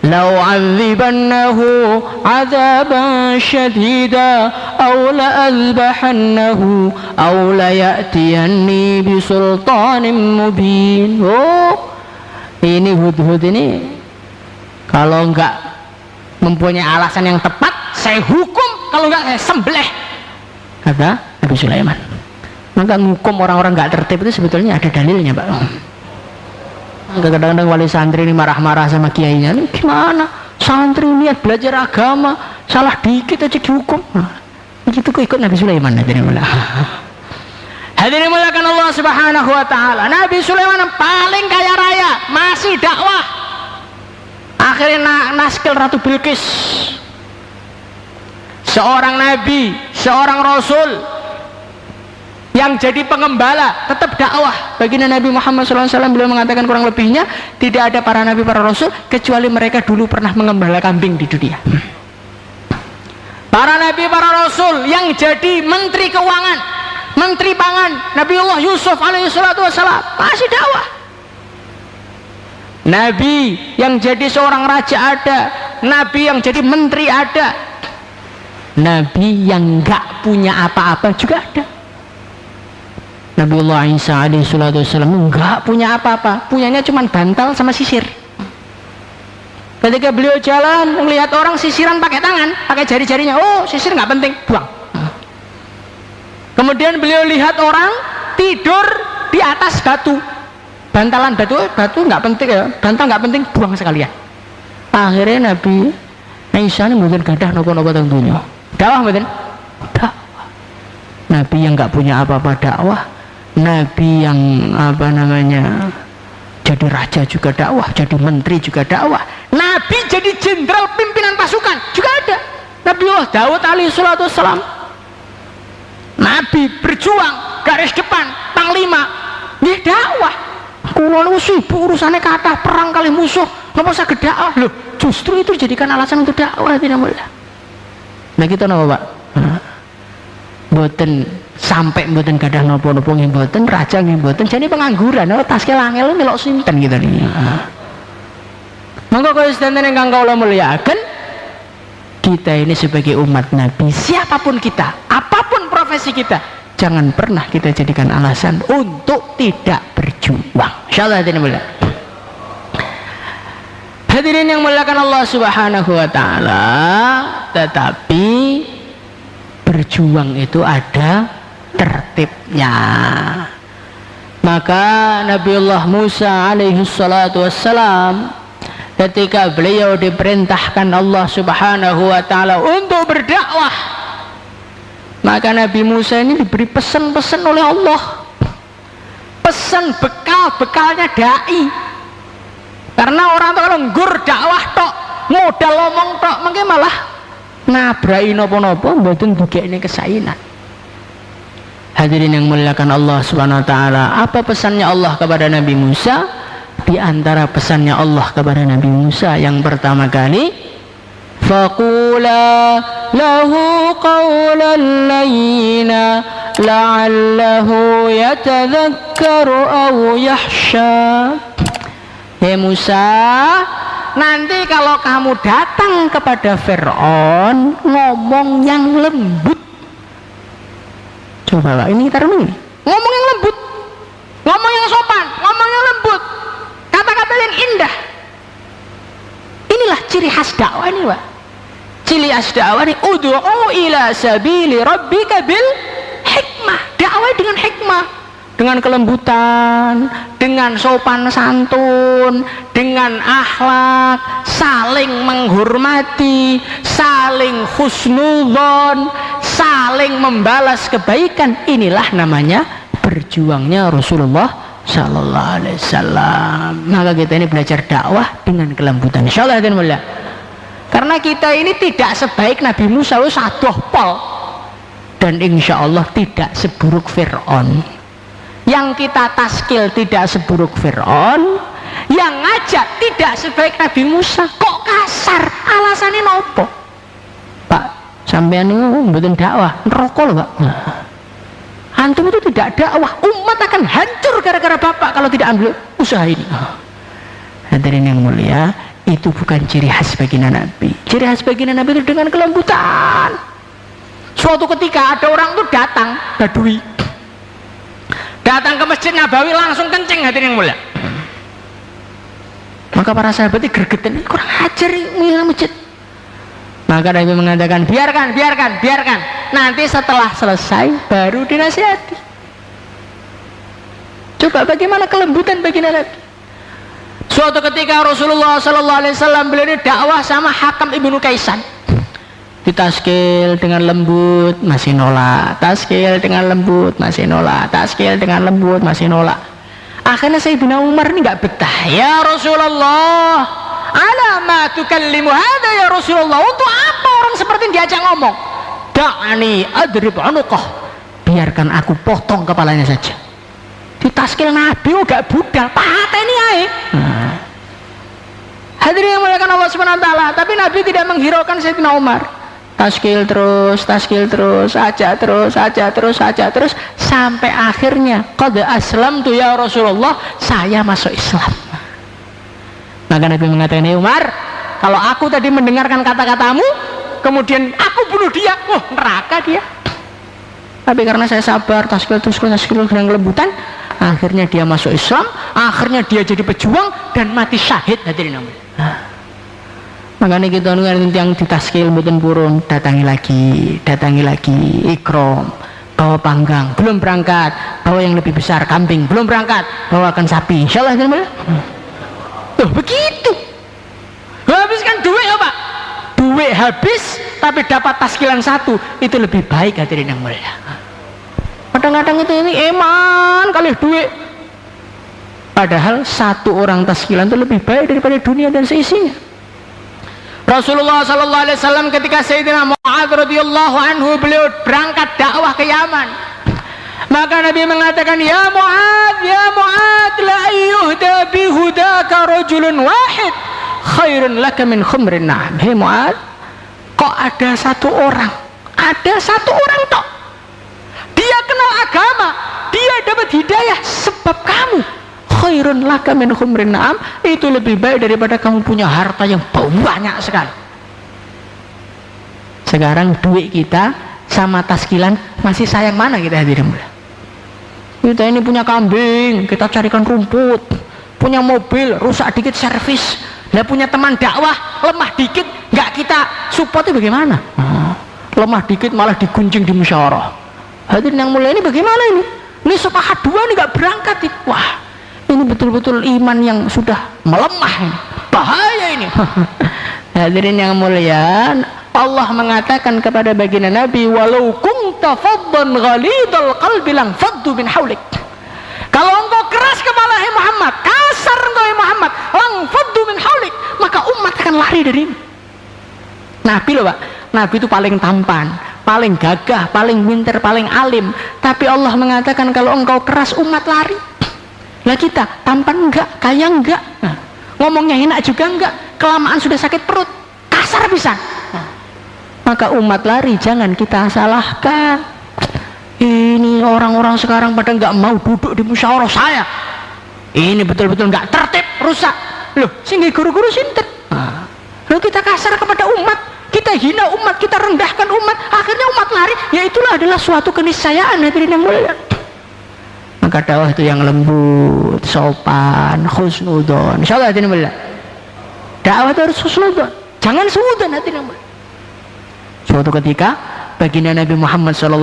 Lau azibannahu azaban syadida aw la'azbahannahu aw layatiyanni bisultanin mubin. Oh, ini hudhud ini kalau enggak mempunyai alasan yang tepat, saya hukum, kalau enggak saya sembelih, kata Nabi Sulaiman. Maka ngukum orang-orang enggak tertib itu sebetulnya ada dalilnya, Pak. Kadang-kadang wali santri ini marah-marah sama kiainya, ini gimana santri niat belajar agama salah dikit aja dihukum. Begitu kok ikut Nabi Sulaiman. Hadirin mulakan Allah subhanahu wa ta'ala, Nabi Sulaiman paling kaya raya, masih dakwah. Akhirnya naskil Ratu Bilqis, seorang nabi, seorang rasul yang jadi pengembala, tetap dakwah. Baginda Nabi Muhammad SAW beliau mengatakan kurang lebihnya tidak ada para nabi, para rasul kecuali mereka dulu pernah mengembala kambing di dunia. Para nabi, para rasul yang jadi menteri keuangan, menteri pangan, Nabiullah Yusuf alaihissalatu wassalam masih dakwah. Nabi yang jadi seorang raja ada, nabi yang jadi menteri ada, nabi yang gak punya apa-apa juga ada. Nabiullah Isa alaihissalatu wassalam enggak punya apa-apa, punyanya cuma bantal sama sisir. Ketika beliau jalan melihat orang sisiran pakai tangan, pakai jari-jarinya, oh sisir nggak penting, buang. Kemudian beliau lihat orang tidur di atas batu, bantalan batu nggak penting ya, bantal nggak penting, buang sekalian. Akhirnya Nabi Isa ini mungkin gadah nopo-nopo tentunya dakwah, mungkin dakwah. Nabi yang nggak punya apa-apa dakwah, nabi yang jadi raja juga dakwah, jadi menteri juga dakwah, nabi jadi jenderal pimpinan pasukan juga ada. Nabiullah Daud alaihissalatu wassalam, nabi berjuang garis depan, panglima, dia dakwah. Kula niku sibuk urusane kathah perang kali musuh, napa saged dakwah? Loh, justru itu dijadikan alasan untuk dakwah tidak mulai. Nah kita napa Pak? Mboten sampai mboten gadah napa-napa nggih mboten, raja nggih mboten, jane pengangguran, taske angel melok sinten gitu niki. Monggo kaya sedanten ingkang kula mulyakaken, kita ini sebagai umat Nabi, siapapun kita, apapun profesi kita, jangan pernah kita jadikan alasan untuk tidak berjuang. Insyaallah ini mulai. Hadirin yang muliakan Allah Subhanahu wa taala, tetapi berjuang itu ada tertibnya. Maka Nabiullah Musa alaihi salatu wassalam ketika beliau diperintahkan Allah Subhanahu wa taala untuk berdakwah, maka Nabi Musa ini diberi pesan-pesan oleh Allah, pesan bekal-bekalnya dai. Karena orang tuh kalau nggur dakwah tok, modal ngomong tok, mungkin malah nabrai nopo-nopo, mboten dugekne kesainan. Hadirin yang muliakan Allah Subhanahu wa taala, apa pesannya Allah kepada Nabi Musa? Di antara pesannya Allah kepada Nabi Musa yang pertama kali, faqula lahu qawlan layyina la'allahu yatadhakkaru aw yahsha. Hei Musa, nanti kalau kamu datang kepada Fir'aun, ngomong yang lembut. Coba Pak, ini kita renungi. Ngomong yang lembut, ngomong yang sopan, ngomong yang lembut, kata-kata yang indah. Inilah ciri khas dakwah ini Pak. Ciri khas dakwah ini, ud'u ila sabili rabbika bil hikmah. Dakwah dengan hikmah, dengan kelembutan, dengan sopan santun, dengan akhlak, saling menghormati, saling husnudzon, saling membalas kebaikan. Inilah namanya berjuangnya Rasulullah Sallallahu Alaihi Wasallam. Maka kita ini belajar dakwah dengan kelembutan. Insyaallah dan mulia. Karena kita ini tidak sebaik Nabi Musa wis adoh pol, dan insya Allah tidak seburuk Fir'aun. Yang kita taskil tidak seburuk Fir'aun, yang ngajak tidak sebaik Nabi Musa. Kok kasar? Alasannya nopo? Pak, sampean ini mboten dakwah, neraka lho Pak. Antum itu tidak dakwah, umat akan hancur gara-gara Bapak kalau tidak ambil usaha ini. Hadirin yang mulia, itu bukan ciri khas baginda Nabi. Ciri khas baginda Nabi itu dengan kelembutan. Suatu ketika ada orang itu datang, Badui, datang ke Masjid Nabawi langsung kencing, hadirin yang mulia. Maka para sahabat itu gregetan, kurang ajar ini masjid. Maka Nabi mengatakan, biarkan. Nanti setelah selesai baru dinasihati. Coba bagaimana kelembutan baginda Nabi. Suatu ketika Rasulullah Sallallahu Alaihi Wasallam beliau dakwah sama Hakam ibnu Kaisan. Ditaskil dengan lembut masih nolak, taskil dengan lembut masih nolak, taskil dengan lembut masih nolak. Akhirnya Sayyidina Umar ini nggak betah. Ya Rasulullah, ala ma tukallimu hadha ya Rasulullah, untuk apa orang seperti ini diajak ngomong? Da'ani adrib unuqah, biarkan aku potong kepalanya saja. Ditaskil Nabi gak budal, pateni ae. Hadirin yang muliakan Allah Subhanahu wa taala, tapi Nabi tidak menghiraukan Sayyidina Umar. Taskil terus, ajak terus sampai akhirnya qad aslamtu ya Rasulullah, saya masuk Islam. Maka Nabi mengatakan, "Hei Umar, kalau aku tadi mendengarkan kata-katamu, kemudian aku bunuh dia, neraka dia. Tapi karena saya sabar, taskil dengan kelembutan, akhirnya dia masuk Islam, akhirnya dia jadi pejuang dan mati syahid." Hadirin amin. Makanya kita yang ditaskil mboten purun, datangi lagi, ikram, bawa panggang, belum berangkat, bawa yang lebih besar, kambing, belum berangkat, bawakan sapi, insyaallah. Tuh begitu. Habiskan duit ya Pak, duit habis tapi dapat taskilan satu, itu lebih baik hadirin yang mulia. Kadang-kadang itu ini eman kali duit, padahal satu orang taskilan itu lebih baik daripada dunia dan seisinya. Rasulullah Sallallahu Alaihi Wasallam ketika Sayyidina Mu'adz radhiyallahu anhu beliau berangkat dakwah ke Yaman, Maka Nabi mengatakan, ya Mu'ad, la yuhda bihudaka rajulun wahid khairun laka min khumrin na'am. Hei Mu'ad, kok ada satu orang tok, dia kenal agama, dia dapat hidayah sebab kamu, khairun laka min khumrin na'am, itu lebih baik daripada kamu punya harta yang banyak sekali. Sekarang duit kita sama taskilan masih sayang mana kita hadirin? Kita ini punya kambing, kita carikan rumput, punya mobil, rusak dikit servis, lah punya teman dakwah, lemah dikit, nggak kita support, itu bagaimana? Lemah dikit malah digunjing di musyawarah. Hadirin yang mulia, ini bagaimana ini? Ini sepakat dua ini nggak berangkat. Wah, ini betul-betul iman yang sudah melemah ini. Bahaya ini. Hadirin yang mulia, Allah mengatakan kepada baginda Nabi, walau kunta faddan ghalidal qalbi lang faddu min haulik. Kalau engkau keras kepala hai Muhammad, kasar engkau hai Muhammad, lang faddu min haulik, maka umat akan lari darimu. Nabi loh Pak, Nabi itu paling tampan, paling gagah, paling pintar, paling alim, tapi Allah mengatakan kalau engkau keras umat lari. Lah kita tampan enggak, kaya enggak, nah, ngomongnya enak juga enggak, kelamaan sudah sakit perut, kasar bisa. Maka umat lari, jangan kita salahkan. Ini orang-orang sekarang pada nggak mau duduk di musyawarah saya. Ini betul-betul nggak tertib, rusak. Loh, sehingga guru-guru sintet. Loh, kita kasar kepada umat, kita hina umat, kita rendahkan umat, akhirnya umat lari. Ya itulah adalah suatu keniscayaan hadirin yang mulia. Maka dakwah itu yang lembut, sopan, husnudzon. Insyaallah hadirin yang mulia. Dakwah itu harus husnudzon, jangan suudzon hadirin yang mulia. Suatu ketika baginda Nabi Muhammad SAW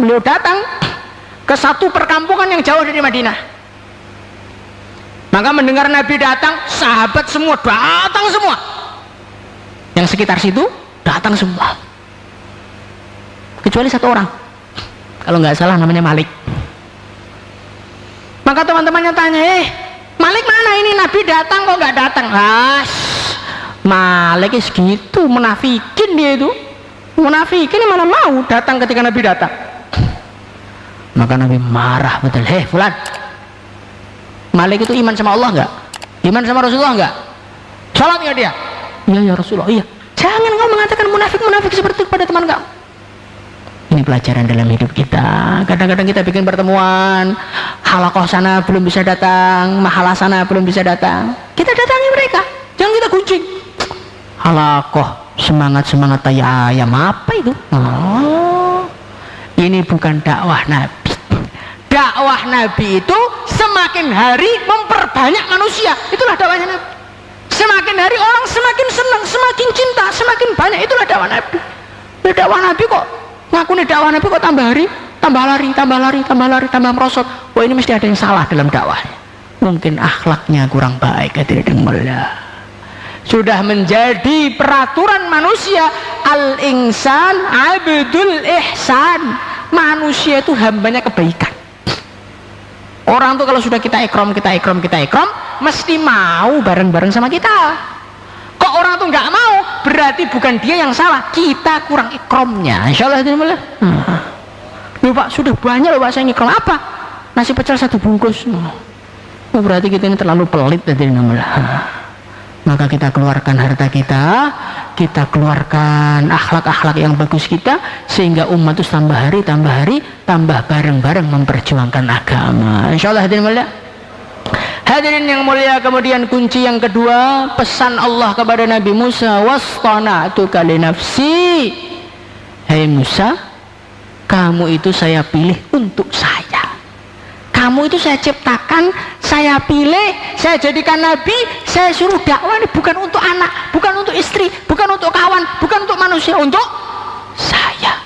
beliau datang ke satu perkampungan yang jauh dari Madinah. Maka mendengar Nabi datang, sahabat semua datang semua. Yang sekitar situ datang semua. Kecuali satu orang, kalau nggak salah namanya Malik. Maka teman-temannya tanya, Malik mana ini? Nabi datang kok nggak datang? Malik segitu, munafikin dia itu. Munafikin mana mau datang ketika Nabi datang. Maka Nabi marah betul. Hei fulan, Malik itu iman sama Allah enggak? Iman sama Rasulullah enggak? Salat enggak dia? Iya ya Rasulullah, iya. Jangan kau mengatakan munafik seperti itu kepada teman kamu. Ini pelajaran dalam hidup kita. Kadang-kadang kita bikin pertemuan, halaqah sana belum bisa datang, mahalah sana belum bisa datang, kita datangi mereka, jangan kita kuncing. Halaqah semangat ayam apa itu? Ini bukan dakwah Nabi. Dakwah Nabi itu semakin hari memperbanyak manusia, itulah dakwahnya Nabi. Semakin hari orang semakin senang, semakin cinta, semakin banyak, itulah dakwah Nabi. Dakwah Nabi kok ngaku nih, dakwah Nabi kok tambah hari tambah lari tambah merosot. Wah, ini mesti ada yang salah dalam dakwahnya. Mungkin akhlaknya kurang baik, hadirin mulia. Sudah menjadi peraturan manusia, al-insan abdul ihsan, manusia itu hambanya kebaikan. Orang tuh kalau sudah kita ikram mesti mau bareng-bareng sama kita. Kok orang tuh nggak mau, berarti bukan dia yang salah, kita kurang ikramnya. Insyaallah hadirin. Loh Pak, sudah banyak loh Pak saya ikram. Apa? Nasi pecel 1 bungkus. Oh, berarti kita ini terlalu pelit hadirin. Maka kita keluarkan harta kita keluarkan akhlak-akhlak yang bagus kita, sehingga umat itu tambah hari tambah bareng-bareng memperjuangkan agama. Insyaallah hadirin mulia. Hadirin yang mulia, kemudian kunci yang kedua, pesan Allah kepada Nabi Musa, wastana'tuka li nafsi. Hai Musa, kamu itu saya pilih untuk saya. Kamu itu saya ciptakan, saya pilih, saya jadikan nabi, saya suruh dakwah ini bukan untuk anak, bukan untuk istri, bukan untuk kawan, bukan untuk manusia, untuk saya.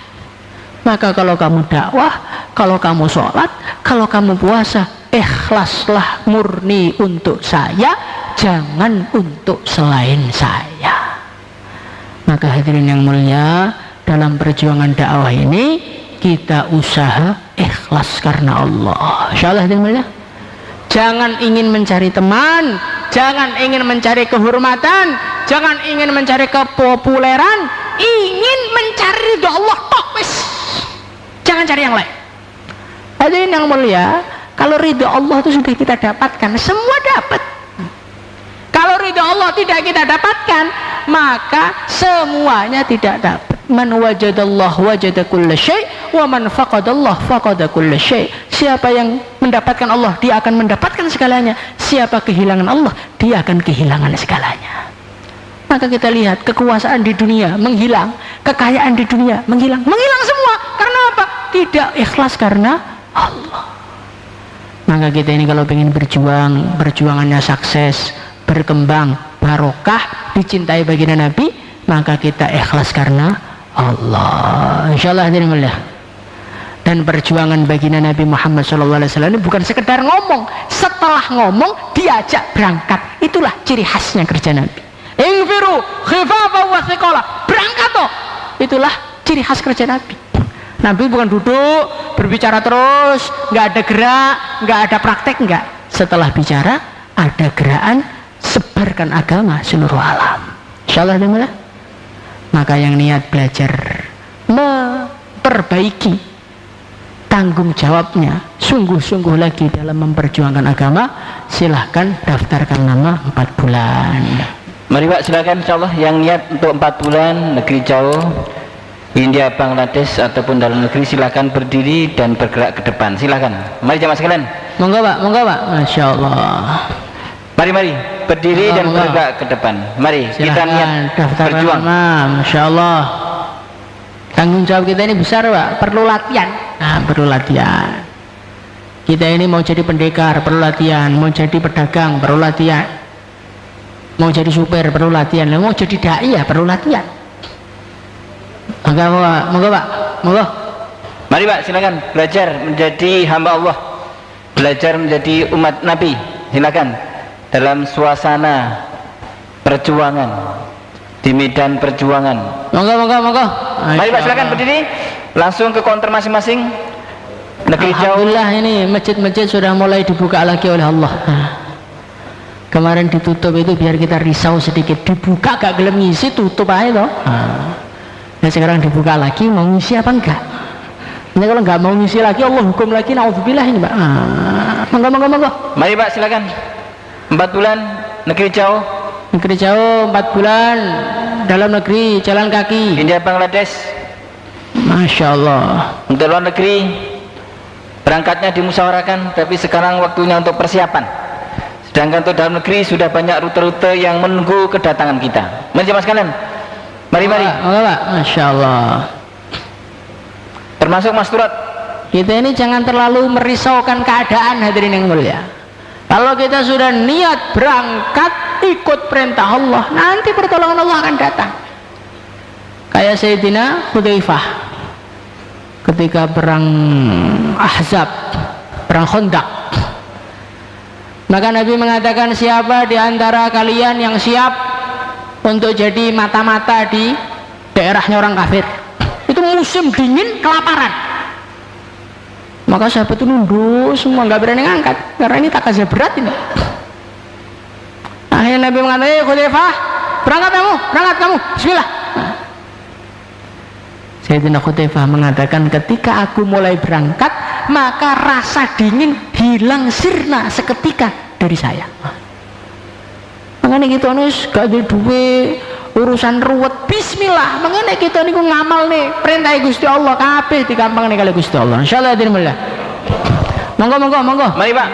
Maka kalau kamu dakwah, kalau kamu sholat, kalau kamu puasa, ikhlaslah murni untuk saya, jangan untuk selain saya. Maka hadirin yang mulia, dalam perjuangan dakwah ini kita usaha ikhlas karena Allah. Insyaallah hadirin mulia. Jangan ingin mencari teman, jangan ingin mencari kehormatan, jangan ingin mencari kepopuleran, ingin mencari ridha Allah tok wis. Jangan cari yang lain. Hadirin yang mulia, kalau ridho Allah itu sudah kita dapatkan, semua dapat. Kalau ridho Allah tidak kita dapatkan, maka semuanya tidak dapat. Man wajadallah wajada kulla syai' wa man faqadallah faqada kulla syai'. Siapa yang mendapatkan Allah, dia akan mendapatkan segalanya. Siapa kehilangan Allah, dia akan kehilangan segalanya. Maka kita lihat kekuasaan di dunia menghilang, kekayaan di dunia menghilang semua. Karena apa? Tidak ikhlas karena Allah. Maka kita ini kalau ingin berjuang, perjuangannya sukses, berkembang, barokah, dicintai baginda Nabi, maka kita ikhlas karena Allah. Insyaallah hadirin mulia. Dan perjuangan baginda Nabi Muhammad SAW ini bukan sekedar ngomong, setelah ngomong diajak berangkat. Itulah ciri khasnya kerja Nabi. Infiru khifafa wa thiqala, berangkat toh. Itulah ciri khas kerja Nabi. Nabi bukan duduk berbicara terus, nggak ada gerak, nggak ada praktek, nggak. Setelah bicara ada gerakan, sebarkan agama seluruh alam. Insyaallah dimana? Maka yang niat belajar memperbaiki tanggung jawabnya sungguh-sungguh lagi dalam memperjuangkan agama, silahkan daftarkan nama 4 bulan. Mari Pak, silakan insyaallah yang niat untuk 4 bulan negeri jauh, India, Bangladesh ataupun dalam negeri, silakan berdiri dan bergerak ke depan. Silakan. Mari jamaah sekalian. Monggo Pak, monggo Pak. Masyaallah. Mari berdiri dan bergerak ke depan. Mari silakan, kita niat berjuang. Masyaallah. Tanggung jawab kita ini besar Pak, perlu latihan. Nah, perlu latihan. Kita ini mau jadi pendekar, perlu latihan. Mau jadi pedagang, perlu latihan. Mau jadi supir, perlu latihan. Mau jadi dai ya perlu latihan. Monggo Pak, monggo. Mari Pak, silakan belajar menjadi hamba Allah, belajar menjadi umat Nabi. Silakan dalam suasana perjuangan, di medan perjuangan. Monggo. Mari Pak, silakan berdiri, langsung ke konter masing-masing. Negeri jauh. Alhamdulillah ini masjid-masjid sudah mulai dibuka lagi oleh Allah. Kemarin ditutup itu biar kita risau sedikit, dibuka gak gelem ngisi, tutup aja toh. Nah sekarang dibuka lagi, mau ngisi apa enggak? Ini kalau enggak mau ngisi lagi, Allah hukum lagi, naudzubillah ini Pak. Monggo. Mari Pak, silakan. 4 bulan negeri jauh. Negeri jauh 4 bulan, dalam negeri jalan kaki. India, Bangladesh. Masya Allah. Untuk luar negeri berangkatnya dimusyawarahkan, tapi sekarang waktunya untuk persiapan. Sedangkan untuk dalam negeri sudah banyak rute-rute yang menunggu kedatangan kita. Mari jemaah sekalian. Mari. Pak. Masya Allah. Termasuk Mas Turat. Kita ini jangan terlalu merisaukan keadaan hadirin yang mulia. Kalau kita sudah niat berangkat ikut perintah Allah, nanti pertolongan Allah akan datang. Kayak Sayyidina Hudzaifah ketika perang Ahzab, perang Khandaq. Maka Nabi mengatakan, siapa di antara kalian yang siap untuk jadi mata-mata di daerahnya orang kafir? Itu musim dingin, kelaparan. Maka sahabat itu nunduk semua, nggak berani ngangkat karena ini takaznya berat ini. Akhirnya Nabi mengatakan, Hudzaifah, berangkat kamu, bismillah. Sayyidina Hudzaifah mengatakan, ketika aku mulai berangkat, maka rasa dingin hilang sirna seketika dari saya. Makanya kita nih gak ada duit, urusan ruwet, bismillah. Makanya kita nih ngamal nih perintah Gusti Allah, kabeh digampang nih kali Gusti Allah. Insyaallah hadirin. Monggo. Mari Pak.